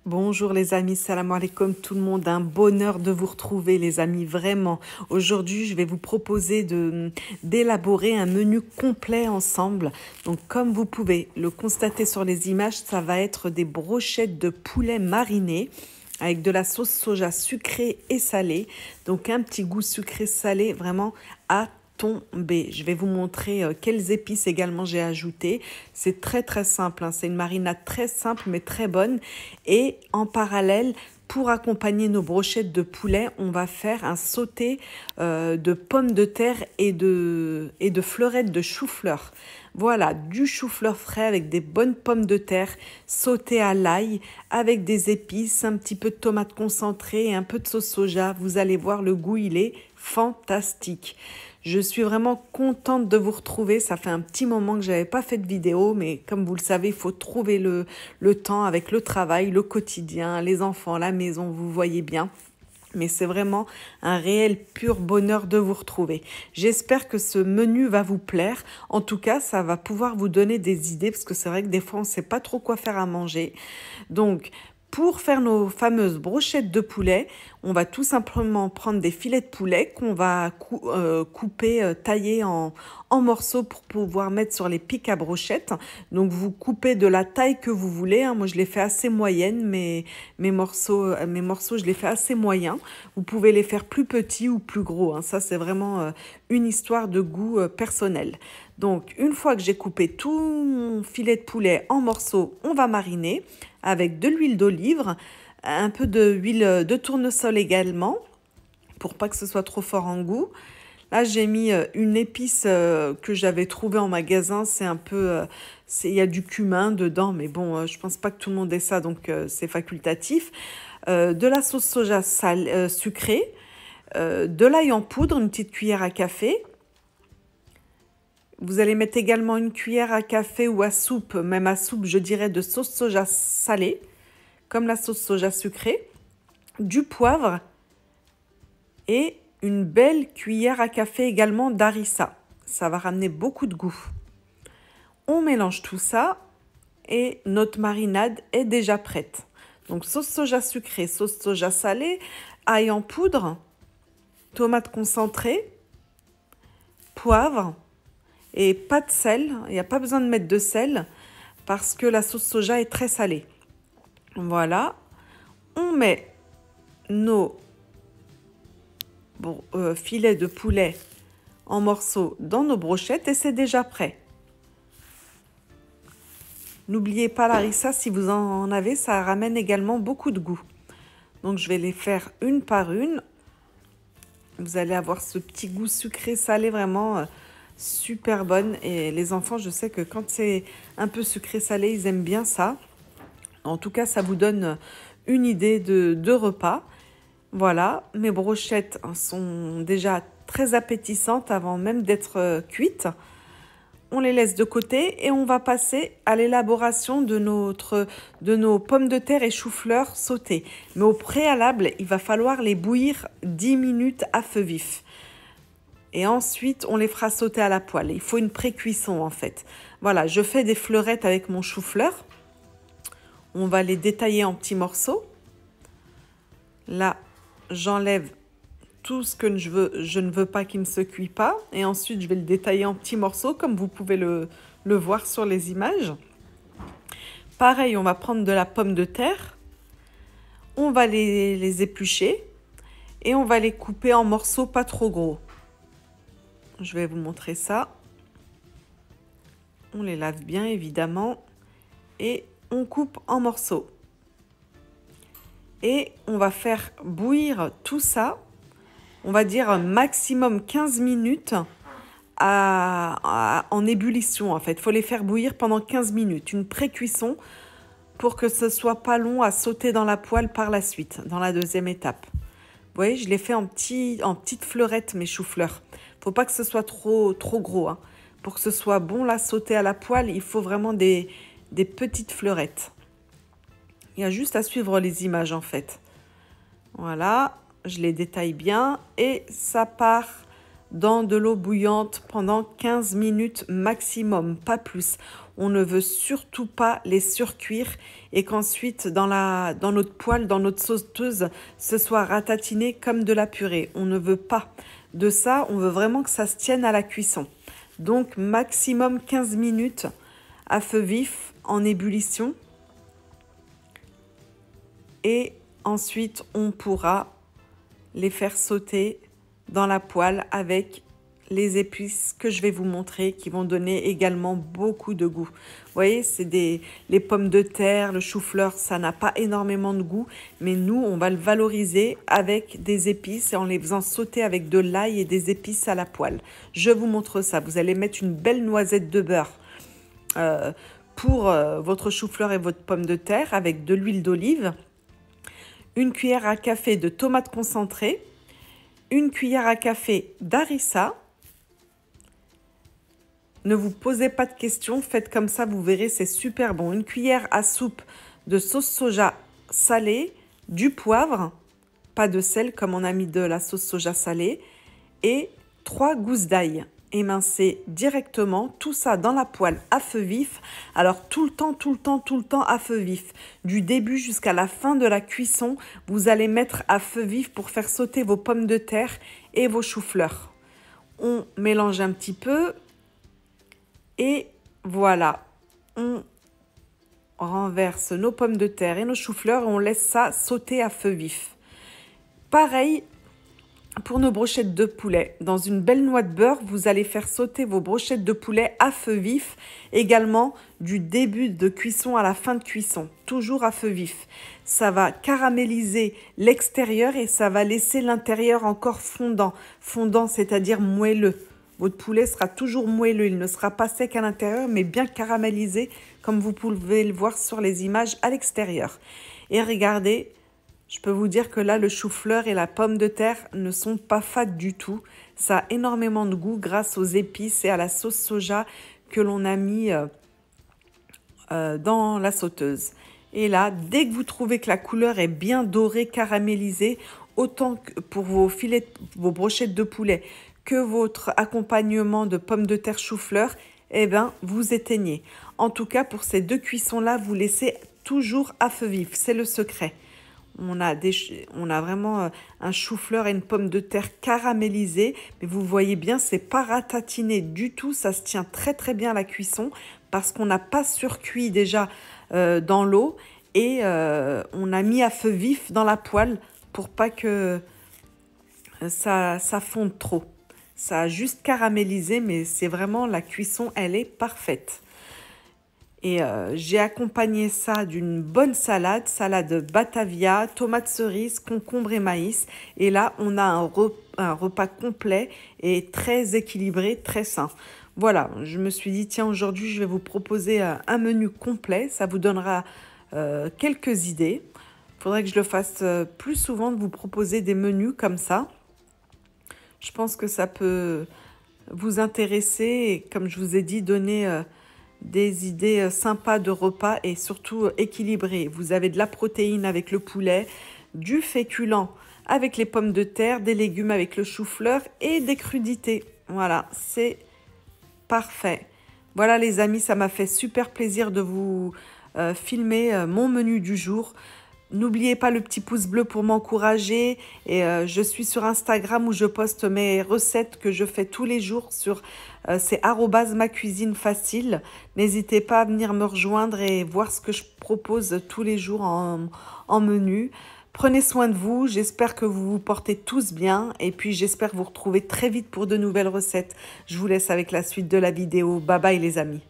Bonjour les amis, salam alaikum tout le monde, un bonheur de vous retrouver les amis, vraiment. Aujourd'hui, je vais vous proposer d'élaborer un menu complet ensemble. Donc comme vous pouvez le constater sur les images, ça va être des brochettes de poulet marinées avec de la sauce soja sucrée et salée. Donc un petit goût sucré-salé vraiment à tomber. Je vais vous montrer quelles épices également j'ai ajoutées. C'est très simple, hein. C'est une marinade très simple mais très bonne. Et en parallèle, pour accompagner nos brochettes de poulet, on va faire un sauté de pommes de terre et de fleurettes de chou-fleur. Voilà, du chou-fleur frais avec des bonnes pommes de terre sautées à l'ail, avec des épices, un petit peu de tomate concentrée et un peu de sauce soja. Vous allez voir, le goût, il est fantastique. Je suis vraiment contente de vous retrouver. Ça fait un petit moment que je n'avais pas fait de vidéo, mais comme vous le savez, il faut trouver le temps avec le travail, le quotidien, les enfants, la maison, vous voyez bien. Mais c'est vraiment un réel pur bonheur de vous retrouver. J'espère que ce menu va vous plaire. En tout cas, ça va pouvoir vous donner des idées parce que c'est vrai que des fois, on ne sait pas trop quoi faire à manger. Donc, pour faire nos fameuses brochettes de poulet, on va tout simplement prendre des filets de poulet qu'on va couper, tailler en morceaux pour pouvoir mettre sur les pics à brochettes. Donc vous coupez de la taille que vous voulez, hein. Moi je les fais assez moyennes, mais mes morceaux je les fais assez moyens. Vous pouvez les faire plus petits ou plus gros, hein. Ça c'est vraiment une histoire de goût personnel. Donc une fois que j'ai coupé tout mon filet de poulet en morceaux, on va mariner avec de l'huile d'olive, un peu d'huile de tournesol également, pour pas que ce soit trop fort en goût. Là, j'ai mis une épice que j'avais trouvée en magasin. C'est un peu, il y a du cumin dedans, mais bon, je pense pas que tout le monde ait ça, donc c'est facultatif. De la sauce soja sucrée, de l'ail en poudre, une petite cuillère à café. Vous allez mettre également une cuillère à café ou à soupe, même à soupe, je dirais, de sauce soja salée, comme la sauce soja sucrée, du poivre et une belle cuillère à café également d'harissa. Ça va ramener beaucoup de goût. On mélange tout ça et notre marinade est déjà prête. Donc sauce soja sucrée, sauce soja salée, ail en poudre, tomate concentrée, poivre et pas de sel. Il n'y a pas besoin de mettre de sel parce que la sauce soja est très salée. Voilà. On met nos filets de poulet en morceaux dans nos brochettes et c'est déjà prêt. N'oubliez pas l'harissa, si vous en avez, ça ramène également beaucoup de goût. Donc je vais les faire une par une. Vous allez avoir ce petit goût sucré salé vraiment super bonne. Et les enfants, je sais que quand c'est un peu sucré salé, ils aiment bien ça. En tout cas, ça vous donne une idée de repas. Voilà, mes brochettes sont déjà très appétissantes avant même d'être cuites. On les laisse de côté et on va passer à l'élaboration de nos pommes de terre et chou-fleur sautés. Mais au préalable, il va falloir les bouillir 10 minutes à feu vif. Et ensuite, on les fera sauter à la poêle. Il faut une pré-cuisson en fait. Voilà, je fais des fleurettes avec mon chou-fleur. On va les détailler en petits morceaux. Là, j'enlève tout ce que je ne veux pas qu'il ne se cuit pas. Et ensuite, je vais le détailler en petits morceaux, comme vous pouvez le voir sur les images. Pareil, on va prendre de la pomme de terre. On va les éplucher. Et on va les couper en morceaux pas trop gros. Je vais vous montrer ça. On les lave bien, évidemment. Et on coupe en morceaux. Et on va faire bouillir tout ça. On va dire maximum 15 minutes en ébullition en fait. Il faut les faire bouillir pendant 15 minutes. Une pré-cuisson pour que ce soit pas long à sauter dans la poêle par la suite, dans la deuxième étape. Vous voyez, je les fais en petites fleurettes, mes choux-fleurs. Faut pas que ce soit trop gros, hein. Pour que ce soit bon là, sauter à la poêle, il faut vraiment des petites fleurettes. Il y a juste à suivre les images en fait. Voilà. Je les détaille bien et ça part dans de l'eau bouillante pendant 15 minutes maximum, pas plus. On ne veut surtout pas les surcuire et qu'ensuite dans notre poêle, dans notre sauteuse, ce soit ratatiné comme de la purée. On ne veut pas de ça, on veut vraiment que ça se tienne à la cuisson. Donc maximum 15 minutes à feu vif en ébullition. Et ensuite, on pourra les faire sauter dans la poêle avec les épices que je vais vous montrer qui vont donner également beaucoup de goût. Vous voyez, c'est les pommes de terre, le chou-fleur, ça n'a pas énormément de goût, mais nous, on va le valoriser avec des épices et en les faisant sauter avec de l'ail et des épices à la poêle. Je vous montre ça. Vous allez mettre une belle noisette de beurre pour votre chou-fleur et votre pomme de terre avec de l'huile d'olive, une cuillère à café de tomates concentrées, une cuillère à café d'harissa. Ne vous posez pas de questions, faites comme ça, vous verrez, c'est super bon. Une cuillère à soupe de sauce soja salée, du poivre, pas de sel comme on a mis de la sauce soja salée, et 3 gousses d'ail. Émincez directement, tout ça dans la poêle à feu vif. Alors tout le temps à feu vif. Du début jusqu'à la fin de la cuisson, vous allez mettre à feu vif pour faire sauter vos pommes de terre et vos choux-fleurs. On mélange un petit peu. Et voilà, on renverse nos pommes de terre et nos choux-fleurs et on laisse ça sauter à feu vif. Pareil pour nos brochettes de poulet. Dans une belle noix de beurre, vous allez faire sauter vos brochettes de poulet à feu vif, également du début de cuisson à la fin de cuisson, toujours à feu vif. Ça va caraméliser l'extérieur et ça va laisser l'intérieur encore fondant. Fondant, c'est-à-dire moelleux. Votre poulet sera toujours moelleux, il ne sera pas sec à l'intérieur, mais bien caramélisé, comme vous pouvez le voir sur les images à l'extérieur. Et regardez, je peux vous dire que là, le chou-fleur et la pomme de terre ne sont pas fades du tout. Ça a énormément de goût grâce aux épices et à la sauce soja que l'on a mis dans la sauteuse. Et là, dès que vous trouvez que la couleur est bien dorée, caramélisée, autant que pour vos filets, vos brochettes de poulet, que votre accompagnement de pommes de terre chou-fleur, eh bien, vous éteignez. En tout cas, pour ces deux cuissons-là, vous laissez toujours à feu vif. C'est le secret. On a vraiment un chou-fleur et une pomme de terre caramélisée. Mais vous voyez bien, c'est pas ratatiné du tout. Ça se tient très bien à la cuisson parce qu'on n'a pas surcuit déjà dans l'eau. Et on a mis à feu vif dans la poêle pour pas que ça fonde trop. Ça a juste caramélisé, mais c'est vraiment la cuisson, elle est parfaite. Et j'ai accompagné ça d'une bonne salade, salade Batavia, tomates cerises, concombre et maïs. Et là, on a un repas complet et très équilibré, très sain. Voilà, je me suis dit, tiens, aujourd'hui, je vais vous proposer un menu complet. Ça vous donnera quelques idées. Il faudrait que je le fasse plus souvent, de vous proposer des menus comme ça. Je pense que ça peut vous intéresser et, comme je vous ai dit, donner des idées sympas de repas et surtout équilibrées. Vous avez de la protéine avec le poulet, du féculent avec les pommes de terre, des légumes avec le chou-fleur et des crudités. Voilà, c'est parfait. Voilà les amis, ça m'a fait super plaisir de vous filmer mon menu du jour. N'oubliez pas le petit pouce bleu pour m'encourager. Et je suis sur Instagram où je poste mes recettes que je fais tous les jours. C'est @macuisinefacile. N'hésitez pas à venir me rejoindre et voir ce que je propose tous les jours en menu. Prenez soin de vous. J'espère que vous vous portez tous bien. Et puis j'espère vous retrouver très vite pour de nouvelles recettes. Je vous laisse avec la suite de la vidéo. Bye bye les amis.